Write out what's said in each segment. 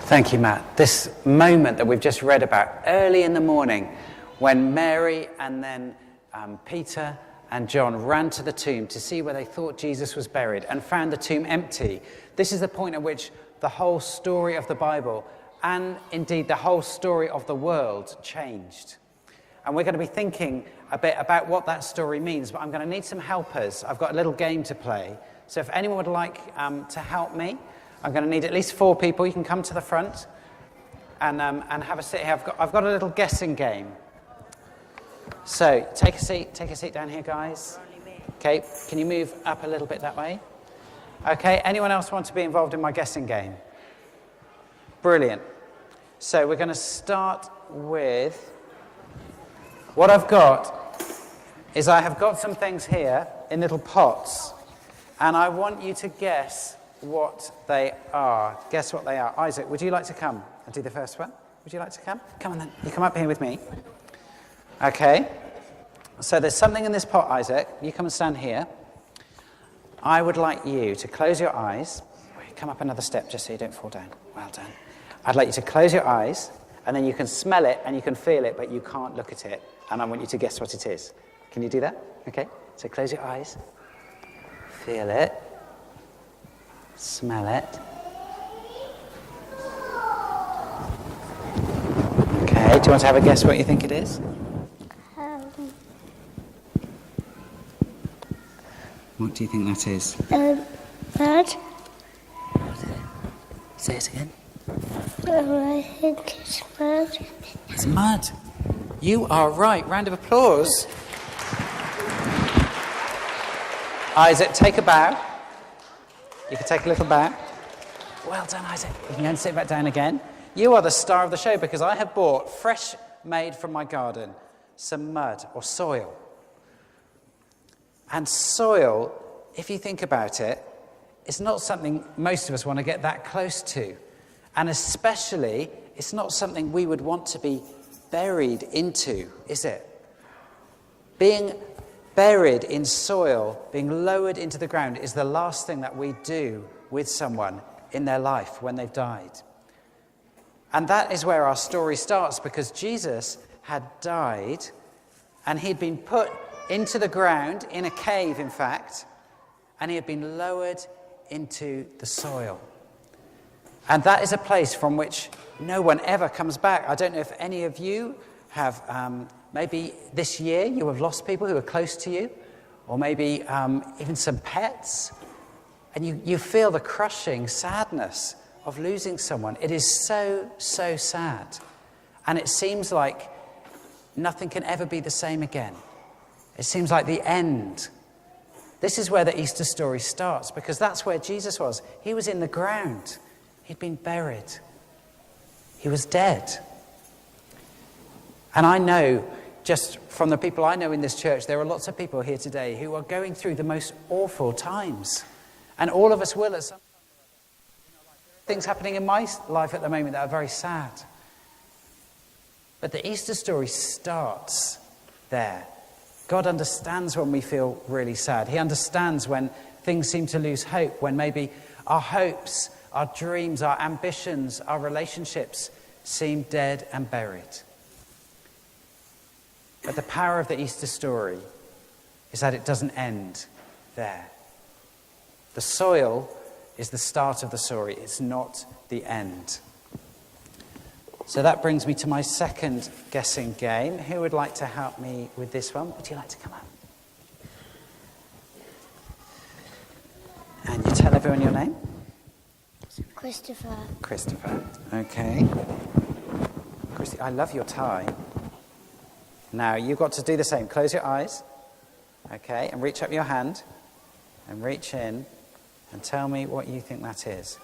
Thank you, Matt. This moment that we've just read about early in the morning when Mary and then Peter and John ran to the tomb to see where they thought Jesus was buried and found the tomb empty. This is the point at which the whole story of the Bible and indeed the whole story of the world changed. And we're going to be thinking a bit about what that story means, but I'm going to need some helpers. I've got a little game to play. So if anyone would like to help me, I'm going to need at least 4 people. You can come to the front and have a sit here. I've got a little guessing game. So take a seat down here, guys. Okay, can you move up a little bit that way? Okay, anyone else want to be involved in my guessing game? Brilliant. So we're going to start with, what I've got is I have got some things here in little pots, and I want you to guess what they are. Guess what they are. Isaac, would you like to come and do the first one? Would you like to come? Come on then. You come up here with me. Okay. So there's something in this pot, Isaac. You come and stand here. I would like you to close your eyes. Come up another step just so you don't fall down. Well done. I'd like you to close your eyes, and then you can smell it and you can feel it, but you can't look at it. And I want you to guess what it is. Can you do that? Okay. So close your eyes. Feel it. Smell it. Okay, do you want to have a guess what you think it is? What do you think that is? Mud. Say it again. I think it's mud. It's mud. You are right. Round of applause. Isaac, take a bow. You can take a little bow. Well done, Isaac. You can go and sit back down again. You are the star of the show because I have bought, fresh made from my garden, some mud or soil. And soil, if you think about it, is not something most of us want to get that close to. And especially, it's not something we would want to be buried into, is it? Being buried in soil, being lowered into the ground, is the last thing that we do with someone in their life when they've died. And that is where our story starts, because Jesus had died and he'd been put into the ground, in a cave in fact, and he had been lowered into the soil. And that is a place from which no one ever comes back. I don't know if any of you have, maybe this year you have lost people who are close to you, or maybe even some pets, and you feel the crushing sadness of losing someone. It is so, so sad. And it seems like nothing can ever be the same again. It seems like the end. This is where the Easter story starts, because that's where Jesus was. He was in the ground. He'd been buried. He was dead. And I know, just from the people I know in this church, there are lots of people here today who are going through the most awful times. And all of us will at some time. There are things happening in my life at the moment that are very sad. But the Easter story starts there. God understands when we feel really sad. He understands when things seem to lose hope, when maybe our hopes, our dreams, our ambitions, our relationships seem dead and buried. But the power of the Easter story is that it doesn't end there. The soil is the start of the story. It's not the end. So that brings me to my second guessing game. Who would like to help me with this one? Would you like to come up? And you tell everyone your name? Christopher. Christopher. Okay. Christy, I love your tie. Now, you've got to do the same. Close your eyes. Okay, and reach up your hand. And reach in. And tell me what you think that is.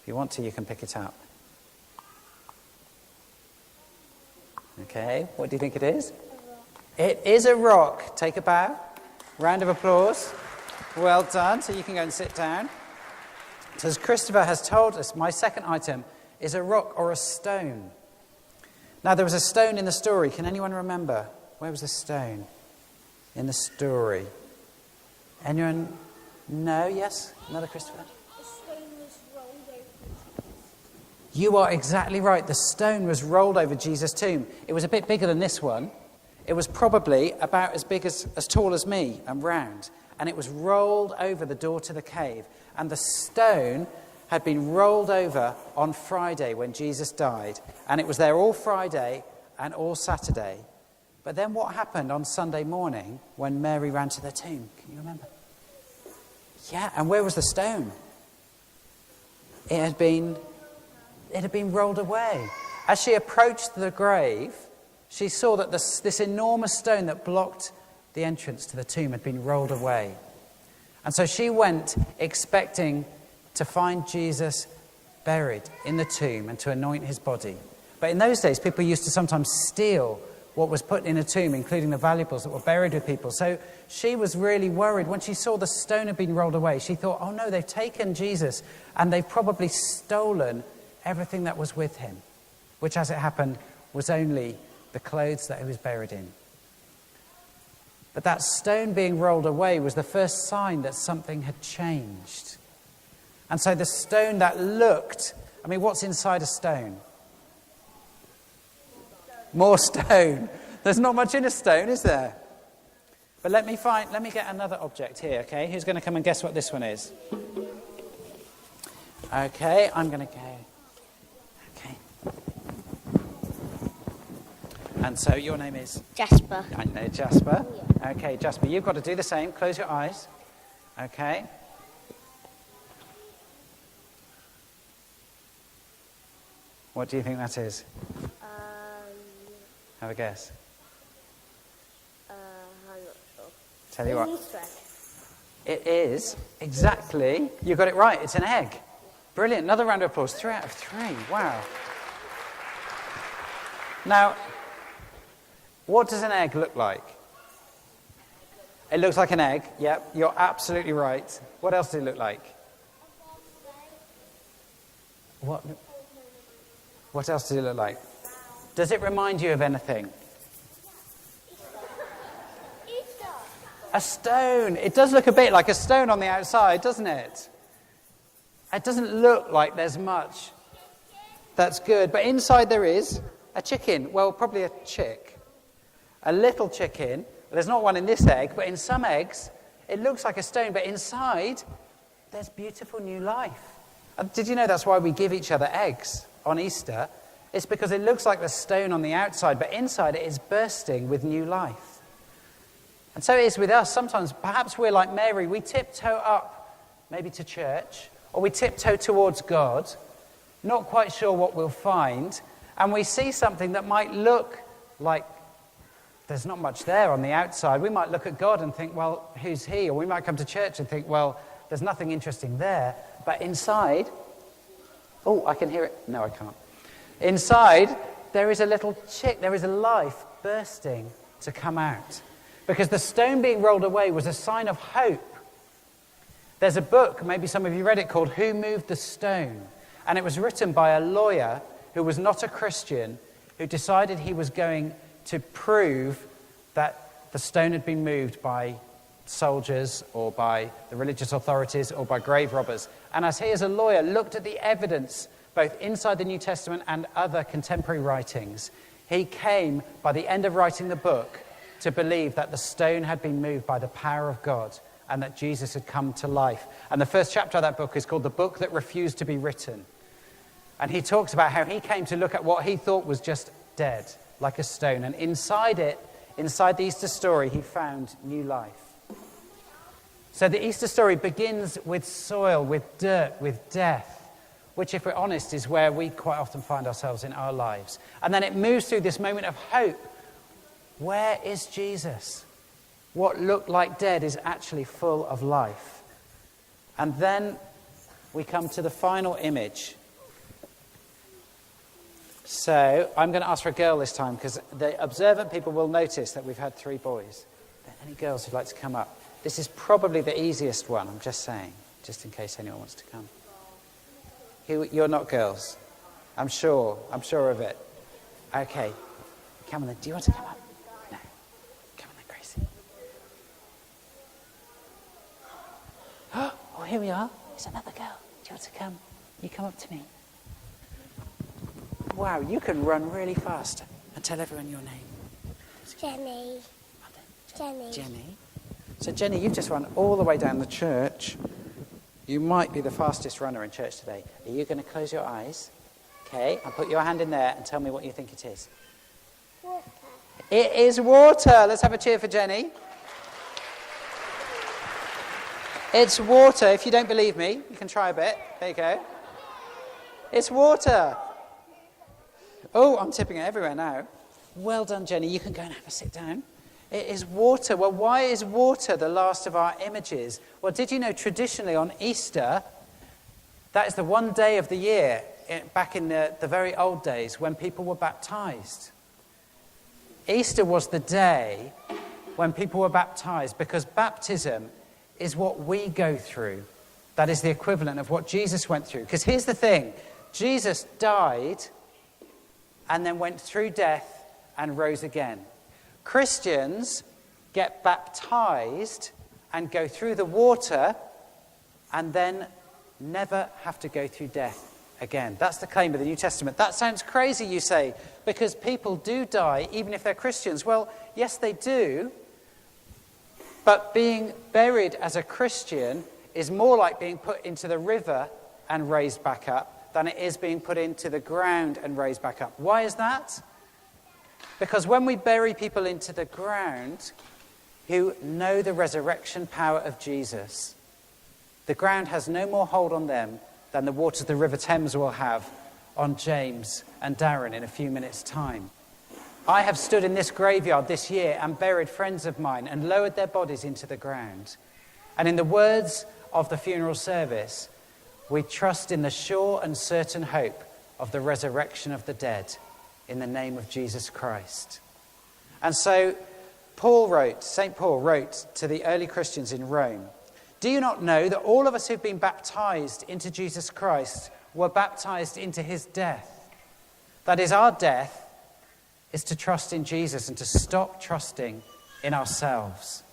If you want to, you can pick it up. Okay, what do you think it is? It is a rock. Take a bow. Round of applause. Well done. So you can go and sit down. So as Christopher has told us, my second item is a rock or a stone. Now, there was a stone in the story. Can anyone remember? Where was the stone in the story? Anyone? No? Yes? Another Christopher? The stone was rolled over. You are exactly right. The stone was rolled over Jesus' tomb. It was a bit bigger than this one. It was probably about as big as tall as me and round. And it was rolled over the door to the cave. And the stone had been rolled over on Friday when Jesus died. And it was there all Friday and all Saturday. But then what happened on Sunday morning when Mary ran to the tomb? Can you remember? Yeah, and where was the stone? It had been rolled away. As she approached the grave, she saw that this enormous stone that blocked the entrance to the tomb had been rolled away. And so she went expecting to find Jesus buried in the tomb and to anoint his body. But in those days, people used to sometimes steal what was put in a tomb, including the valuables that were buried with people. So she was really worried. When she saw the stone had been rolled away, she thought, oh no, they've taken Jesus and they've probably stolen everything that was with him, which, as it happened, was only the clothes that he was buried in. But that stone being rolled away was the first sign that something had changed. And so the stone that looked, what's inside a stone? More stone. There's not much in a stone, is there? But let me get another object here, okay? Who's going to come and guess what this one is? Okay, I'm going to go. Okay. And so your name is? Jasper. I know, Jasper. Yeah. Okay, Jasper, you've got to do the same. Close your eyes. Okay. What do you think that is? Have a guess. I'm not sure. Tell you what. Easter egg. It is exactly. You got it right. It's an egg. Brilliant. Another round of applause. 3 out of 3. Wow. Now, what does an egg look like? It looks like an egg. Yep, you're absolutely right. What else does it look like? What else does it look like? Does it remind you of anything? Easter. A stone. It does look a bit like a stone on the outside, doesn't it? It doesn't look like there's much. That's good. But inside there is a chicken. Well, probably a chick. A little chicken. There's not one in this egg, but in some eggs, it looks like a stone. But inside, there's beautiful new life. Did you know that's why we give each other eggs on Easter? It's because it looks like the stone on the outside, but inside it is bursting with new life. And so it is with us. Sometimes, perhaps we're like Mary. We tiptoe up, maybe to church, or we tiptoe towards God, not quite sure what we'll find, and we see something that might look like there's not much there on the outside. We might look at God and think, well, who's he? Or we might come to church and think, well, there's nothing interesting there. But inside, oh, I can hear it. No, I can't. Inside, there is a little chick, there is a life bursting to come out. Because the stone being rolled away was a sign of hope. There's a book, maybe some of you read it, called Who Moved the Stone? And it was written by a lawyer who was not a Christian, who decided he was going to prove that the stone had been moved by soldiers or by the religious authorities or by grave robbers. And as he, as a lawyer, looked at the evidence both inside the New Testament and other contemporary writings, he came, by the end of writing the book, to believe that the stone had been moved by the power of God and that Jesus had come to life. And the first chapter of that book is called The Book That Refused to Be Written. And he talks about how he came to look at what he thought was just dead, like a stone. And inside it, inside the Easter story, he found new life. So the Easter story begins with soil, with dirt, with death, which, if we're honest, is where we quite often find ourselves in our lives. And then it moves through this moment of hope. Where is Jesus? What looked like dead is actually full of life. And then we come to the final image. So I'm going to ask for a girl this time, because the observant people will notice that we've had 3 boys. Are there any girls who'd like to come up? This is probably the easiest one, I'm just saying, just in case anyone wants to come. You're not girls. I'm sure of it. Okay. Come on then. Do you want to come up? No. Come on then, Gracie. Oh, here we are. There's another girl. Do you want to come? You come up to me. Wow, you can run really fast. And tell everyone your name. Jenny. Jenny. Jenny. So Jenny, you've just run all the way down the church. You might be the fastest runner in church today. Are you going to close your eyes? Okay, and put your hand in there and tell me what you think it is. Water. It is water. Let's have a cheer for Jenny. It's water. If you don't believe me, you can try a bit. There you go. It's water. Oh, I'm tipping it everywhere now. Well done, Jenny. You can go and have a sit down. It is water. Well, why is water the last of our images? Well, did you know traditionally on Easter, that is the one day of the year, back in the very old days, when people were baptized. Easter was the day when people were baptized, because baptism is what we go through. That is the equivalent of what Jesus went through. Because here's the thing. Jesus died and then went through death and rose again. Christians get baptized and go through the water and then never have to go through death again. That's the claim of the New Testament. That sounds crazy, you say, because people do die even if they're Christians. Well, yes, they do. But being buried as a Christian is more like being put into the river and raised back up than it is being put into the ground and raised back up. Why is that? Because when we bury people into the ground who know the resurrection power of Jesus, the ground has no more hold on them than the waters of the River Thames will have on James and Darren in a few minutes' time. I have stood in this graveyard this year and buried friends of mine and lowered their bodies into the ground. And in the words of the funeral service, we trust in the sure and certain hope of the resurrection of the dead in the name of Jesus Christ. And so St. Paul wrote to the early Christians in Rome, do you not know that all of us who've been baptized into Jesus Christ were baptized into his death? That is, our death is to trust in Jesus and to stop trusting in ourselves.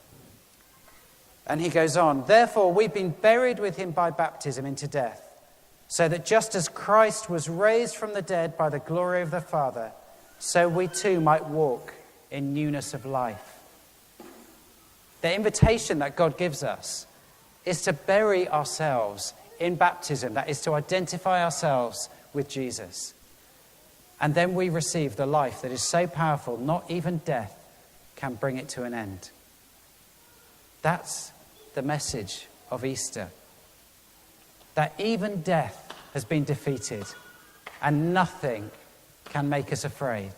And he goes on, therefore we've been buried with him by baptism into death, so that just as Christ was raised from the dead by the glory of the Father, so we too might walk in newness of life. The invitation that God gives us is to bury ourselves in baptism, that is to identify ourselves with Jesus. And then we receive the life that is so powerful, not even death can bring it to an end. That's the message of Easter. That even death has been defeated and nothing can make us afraid.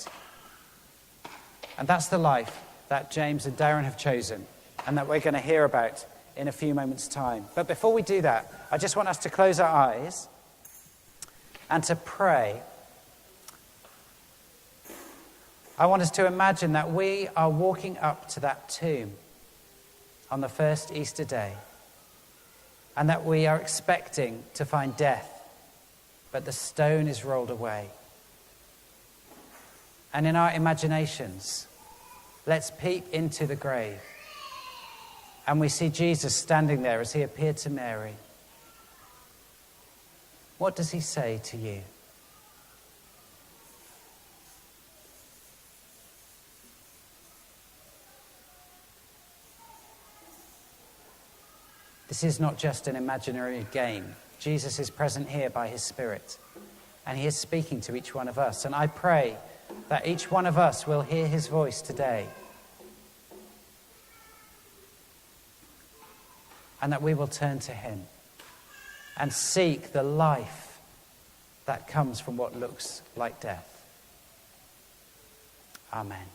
And that's the life that James and Darren have chosen and that we're going to hear about in a few moments' time. But before we do that, I just want us to close our eyes and to pray. I want us to imagine that we are walking up to that tomb on the first Easter day, and that we are expecting to find death, but the stone is rolled away. And in our imaginations, let's peep into the grave, and we see Jesus standing there as he appeared to Mary. What does he say to you? This is not just an imaginary game. Jesus is present here by his Spirit, and he is speaking to each one of us. And I pray that each one of us will hear his voice today, and that we will turn to him and seek the life that comes from what looks like death. Amen.